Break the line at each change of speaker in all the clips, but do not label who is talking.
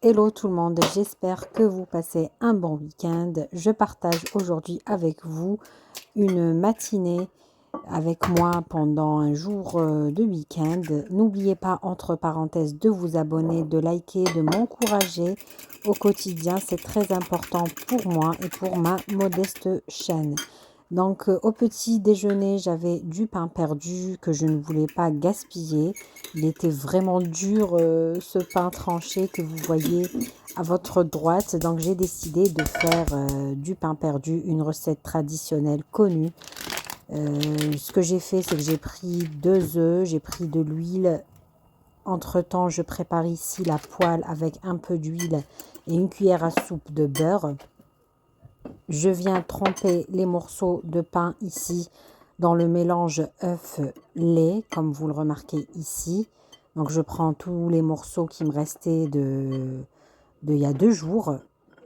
Hello tout le monde, j'espère que vous passez un bon week-end. Je partage aujourd'hui avec vous une matinée avec moi pendant un jour de week-end. N'oubliez pas, entre parenthèses, de vous abonner, de liker, de m'encourager au quotidien. C'est très important pour moi et pour ma modeste chaîne. Donc au petit déjeuner, j'avais du pain perdu que je ne voulais pas gaspiller. Il était vraiment dur ce pain tranché que vous voyez à votre droite. Donc j'ai décidé de faire du pain perdu, une recette traditionnelle connue. Ce que j'ai fait, c'est que j'ai pris 2 œufs, j'ai pris de l'huile. Entre-temps, je prépare ici la poêle avec un peu d'huile et une cuillère à soupe de beurre. Je viens tremper les morceaux de pain ici dans le mélange œuf-lait, comme vous le remarquez ici. Donc je prends tous les morceaux qui me restaient il y a 2 jours.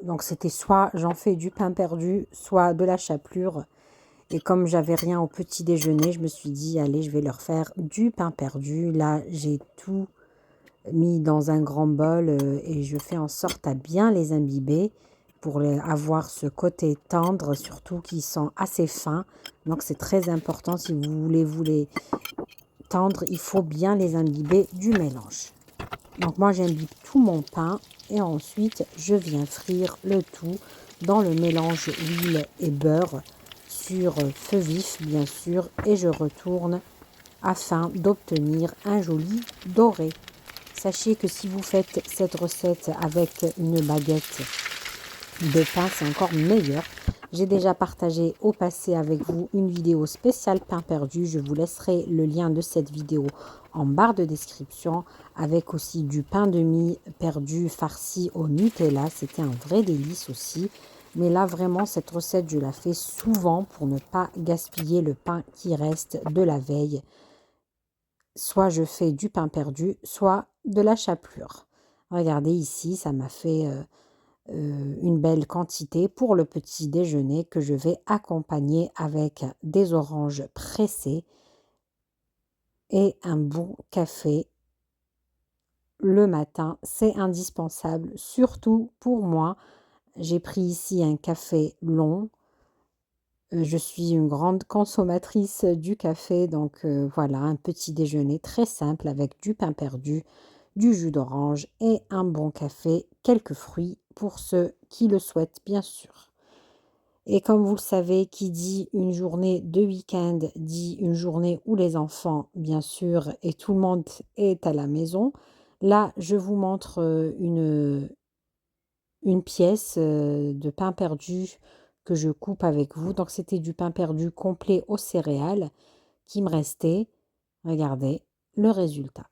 Donc c'était soit j'en fais du pain perdu, soit de la chapelure. Et comme j'avais rien au petit déjeuner, je me suis dit, allez, je vais leur faire du pain perdu. Là, j'ai tout mis dans un grand bol et je fais en sorte à bien les imbiber pour avoir ce côté tendre, surtout qu'ils sont assez fins. Donc c'est très important, si vous voulez vous les tendre, il faut bien les imbiber du mélange. Donc moi j'imbibe tout mon pain et ensuite je viens frire le tout dans le mélange huile et beurre sur feu vif bien sûr, et je retourne afin d'obtenir un joli doré. Sachez que si vous faites cette recette avec une baguette de pain, c'est encore meilleur. J'ai déjà partagé au passé avec vous une vidéo spéciale pain perdu. Je vous laisserai le lien de cette vidéo en barre de description, avec aussi du pain de mie perdu farci au Nutella. C'était un vrai délice aussi. Mais là, vraiment, cette recette, je la fais souvent pour ne pas gaspiller le pain qui reste de la veille. Soit je fais du pain perdu, soit de la chapelure. Regardez ici, ça m'a fait une belle quantité pour le petit déjeuner que je vais accompagner avec des oranges pressées et un bon café le matin. C'est indispensable, surtout pour moi. J'ai pris ici un café long. Je suis une grande consommatrice du café, donc voilà, un petit déjeuner très simple avec du pain perdu, du jus d'orange et un bon café, quelques fruits pour ceux qui le souhaitent bien sûr. Et comme vous le savez, qui dit une journée de week-end dit une journée où les enfants, bien sûr, et tout le monde est à la maison. Là, je vous montre une pièce de pain perdu que je coupe avec vous. Donc c'était du pain perdu complet aux céréales qui me restait. Regardez le résultat.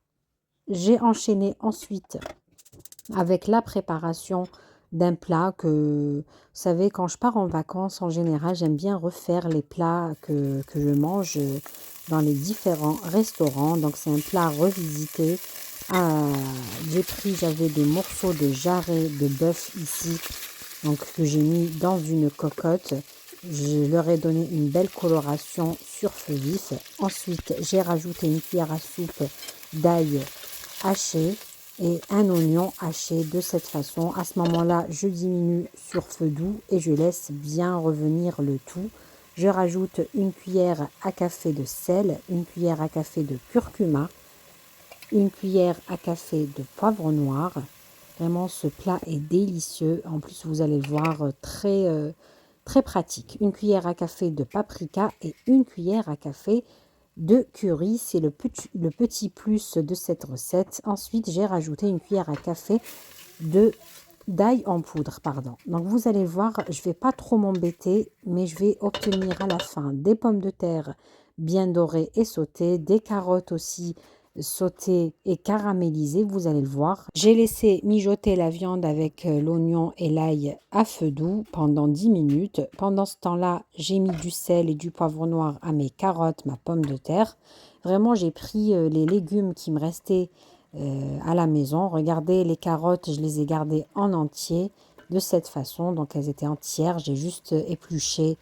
J'ai enchaîné ensuite avec la préparation d'un plat que, vous savez, quand je pars en vacances, en général, j'aime bien refaire les plats que je mange dans les différents restaurants. Donc c'est un plat revisité. J'avais des morceaux de jarret de bœuf ici, donc que j'ai mis dans une cocotte. Je leur ai donné une belle coloration sur feu vif. Ensuite, j'ai rajouté une cuillère à soupe d'ail haché et un oignon haché de cette façon. À ce moment-là, je diminue sur feu doux et je laisse bien revenir le tout. Je rajoute une cuillère à café de sel, une cuillère à café de curcuma, une cuillère à café de poivre noir. Vraiment, ce plat est délicieux. En plus, vous allez le voir, très pratique. Une cuillère à café de paprika et une cuillère à café de curry. C'est le petit plus de cette recette. Ensuite, j'ai rajouté une cuillère à café d'ail en poudre, pardon. Donc, vous allez voir, je ne vais pas trop m'embêter, mais je vais obtenir à la fin des pommes de terre bien dorées et sautées, des carottes aussi sautées et caramélisées, vous allez le voir. J'ai laissé mijoter la viande avec l'oignon et l'ail à feu doux pendant 10 minutes. Pendant ce temps-là, j'ai mis du sel et du poivre noir à mes carottes, ma pomme de terre. Vraiment, j'ai pris les légumes qui me restaient à la maison. Regardez, les carottes, je les ai gardées en entier de cette façon. Donc, elles étaient entières. J'ai juste épluché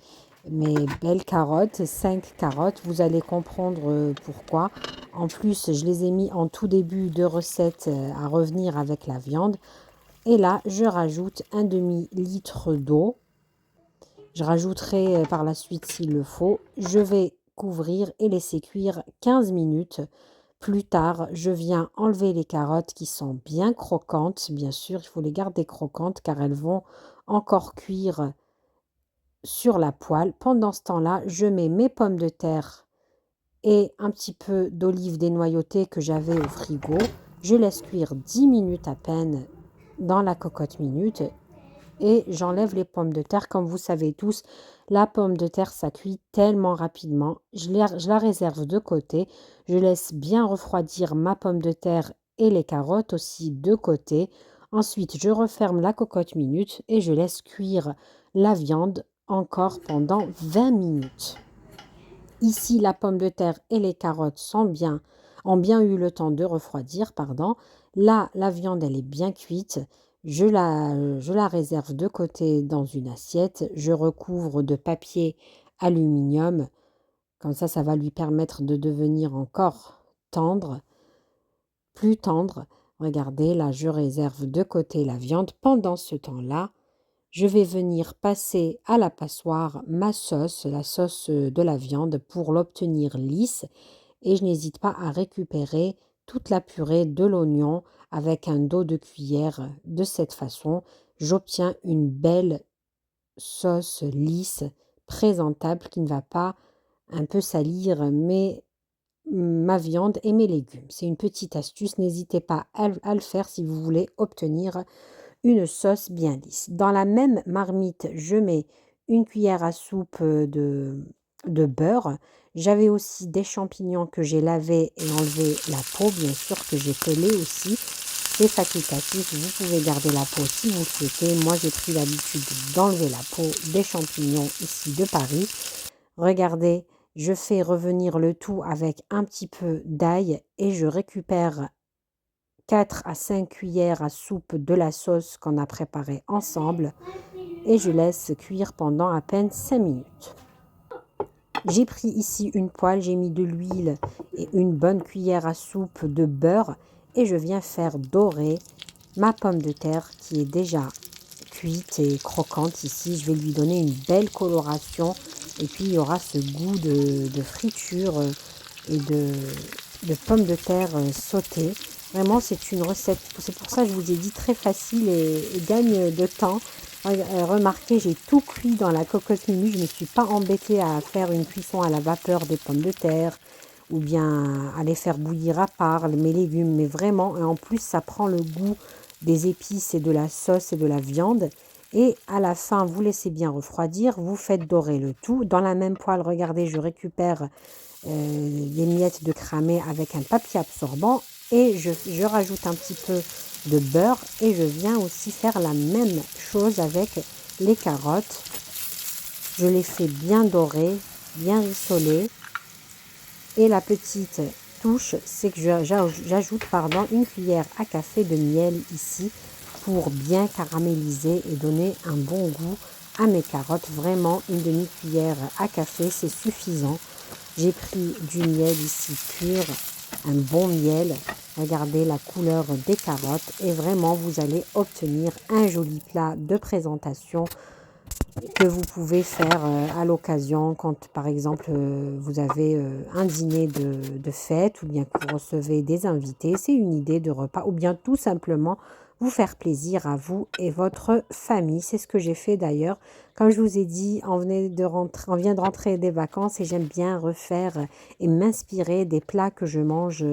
mes belles carottes, 5 carottes. Vous allez comprendre pourquoi. En plus, je les ai mis en tout début de recette à revenir avec la viande. Et là, je rajoute un demi-litre d'eau. Je rajouterai par la suite s'il le faut. Je vais couvrir et laisser cuire 15 minutes. Plus tard, je viens enlever les carottes qui sont bien croquantes. Bien sûr, il faut les garder croquantes car elles vont encore cuire sur la poêle. Pendant ce temps-là, je mets mes pommes de terre et un petit peu d'olive dénoyautée que j'avais au frigo. Je laisse cuire 10 minutes à peine dans la cocotte minute et j'enlève les pommes de terre. Comme vous savez tous, la pomme de terre, ça cuit tellement rapidement. Je la réserve de côté. Je laisse bien refroidir ma pomme de terre et les carottes aussi de côté. Ensuite, je referme la cocotte minute et je laisse cuire la viande encore pendant 20 minutes. Ici, la pomme de terre et les carottes ont bien eu le temps de refroidir, pardon. Là, la viande, elle est bien cuite. Je la réserve de côté dans une assiette. Je recouvre de papier aluminium. Comme ça va lui permettre de devenir encore tendre, plus tendre. Regardez, là, je réserve de côté la viande. Pendant ce temps-là, je vais venir passer à la passoire ma sauce, la sauce de la viande pour l'obtenir lisse et je n'hésite pas à récupérer toute la purée de l'oignon avec un dos de cuillère. De cette façon, j'obtiens une belle sauce lisse, présentable qui ne va pas un peu salir ma viande et mes légumes. C'est une petite astuce, n'hésitez pas à le faire si vous voulez obtenir une sauce bien lisse. Dans la même marmite, je mets une cuillère à soupe de beurre. J'avais aussi des champignons que j'ai lavés et enlevé la peau, bien sûr que j'ai pelé aussi. C'est facultatif, vous pouvez garder la peau si vous le souhaitez. Moi, j'ai pris l'habitude d'enlever la peau des champignons ici de Paris. Regardez, je fais revenir le tout avec un petit peu d'ail et je récupère 4 à 5 cuillères à soupe de la sauce qu'on a préparée ensemble et je laisse cuire pendant à peine 5 minutes. J'ai pris ici une poêle, j'ai mis de l'huile et une bonne cuillère à soupe de beurre et je viens faire dorer ma pomme de terre qui est déjà cuite et croquante ici. Je vais lui donner une belle coloration et puis il y aura ce goût de friture et de pommes de terre sautées. Vraiment, c'est une recette, c'est pour ça que je vous ai dit très facile et gagne de temps. Remarquez, j'ai tout cuit dans la cocotte minute. Je ne me suis pas embêtée à faire une cuisson à la vapeur des pommes de terre ou bien à les faire bouillir à part, mes légumes. Mais vraiment, et en plus, ça prend le goût des épices et de la sauce et de la viande. Et à la fin, vous laissez bien refroidir, vous faites dorer le tout. Dans la même poêle, regardez, je récupère des miettes de cramé avec un papier absorbant et je rajoute un petit peu de beurre et je viens aussi faire la même chose avec les carottes. Je les fais bien dorer, bien rissoler et la petite touche, c'est que j'ajoute une cuillère à café de miel ici pour bien caraméliser et donner un bon goût à mes carottes. Vraiment, une demi-cuillère à café, c'est suffisant. J'ai pris du miel ici pur, un bon miel. Regardez la couleur des carottes et vraiment vous allez obtenir un joli plat de présentation que vous pouvez faire à l'occasion quand par exemple vous avez un dîner de fête ou bien que vous recevez des invités. C'est une idée de repas ou bien tout simplement vous faire plaisir à vous et votre famille. C'est ce que j'ai fait d'ailleurs. Comme je vous ai dit, on vient de rentrer des vacances et j'aime bien refaire et m'inspirer des plats que je mange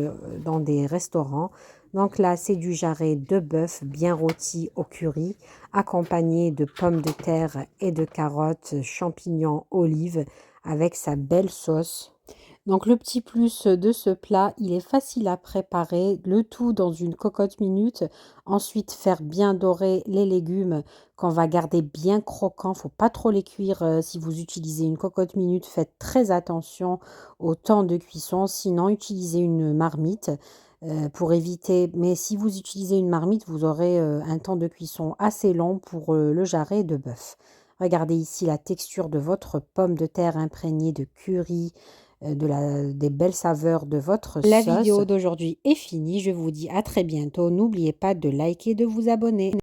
dans des restaurants. Donc là, c'est du jarret de bœuf bien rôti au curry, accompagné de pommes de terre et de carottes, champignons, olives, avec sa belle sauce. Donc le petit plus de ce plat, il est facile à préparer, le tout dans une cocotte minute. Ensuite, faire bien dorer les légumes qu'on va garder bien croquants. Faut pas trop les cuire si vous utilisez une cocotte minute. Faites très attention au temps de cuisson. Sinon, utilisez une marmite pour éviter. Mais si vous utilisez une marmite, vous aurez un temps de cuisson assez long pour le jarret de bœuf. Regardez ici la texture de votre pomme de terre imprégnée de curry, des belles saveurs de votre sauce. La vidéo d'aujourd'hui est finie. Je vous dis à très bientôt. N'oubliez pas de liker et de vous abonner.